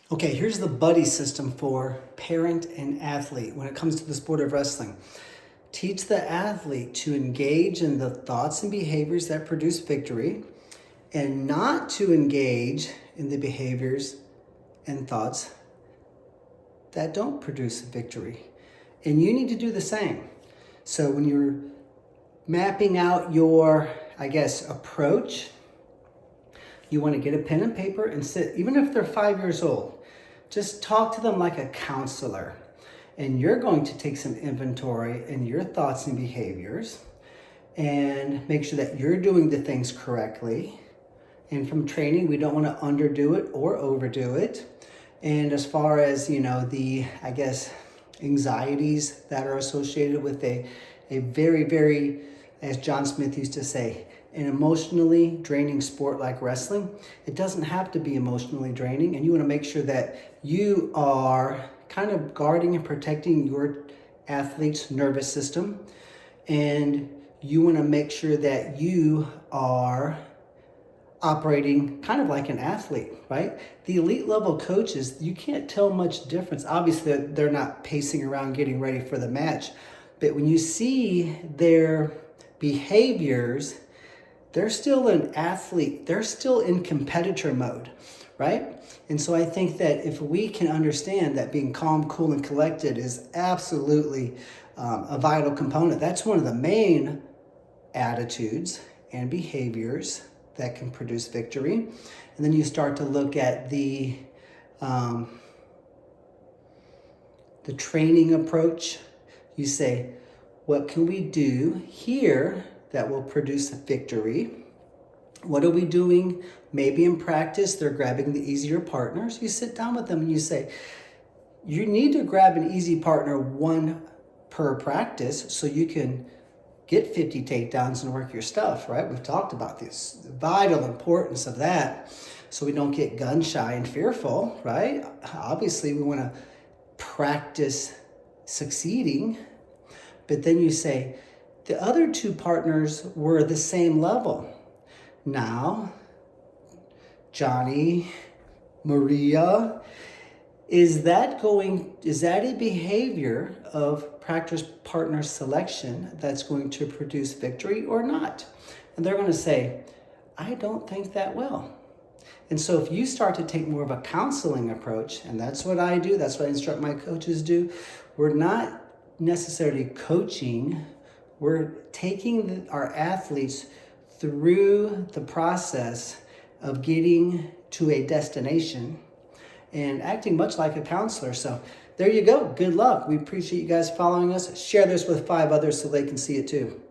Okay, here's the buddy system for parent and athlete when it comes to the sport of wrestling. Teach the athlete to engage in the thoughts and behaviors that produce victory and not to engage in the behaviors and thoughts that don't produce victory. And you need to do the same. So when you're mapping out your, approach, you want to get a pen and paper and sit, even if they're 5 years old, just talk to them like a counselor. And you're going to take some inventory in your thoughts and behaviors and make sure that you're doing the things correctly. And from training, we don't want to underdo it or overdo it. And as far as, anxieties that are associated with a very, very, as John Smith used to say, an emotionally draining sport like wrestling, it doesn't have to be emotionally draining. And you want to make sure that you are kind of guarding and protecting your athlete's nervous system. And you want to make sure that you are operating kind of like an athlete, right? The elite level coaches, you can't tell much difference. Obviously, they're not pacing around getting ready for the match. But when you see their behaviors, they're still an athlete. They're still in competitor mode, right? And so I think that if we can understand that being calm, cool, and collected is absolutely a vital component, that's one of the main attitudes and behaviors that can produce victory. And then you start to look at the training approach. You say, what can we do here that will produce a victory? What are we doing? Maybe in practice, they're grabbing the easier partners. You sit down with them and you say, you need to grab an easy partner, one per practice, so you can get 50 takedowns and work your stuff, right? We've talked about this, the vital importance of that, so we don't get gun shy and fearful, right? Obviously, we want to practice succeeding, but then you say, the other two partners were the same level. Now, Johnny, Maria, is that a behavior of practice partner selection that's going to produce victory or not? And they're going to say, I don't think that will. And so if you start to take more of a counseling approach, and that's what I do, that's what I instruct my coaches do, we're not necessarily coaching, we're taking our athletes through the process of getting to a destination and acting much like a counselor. So there you go. Good luck. We appreciate you guys following us. Share this with 5 others so they can see it too.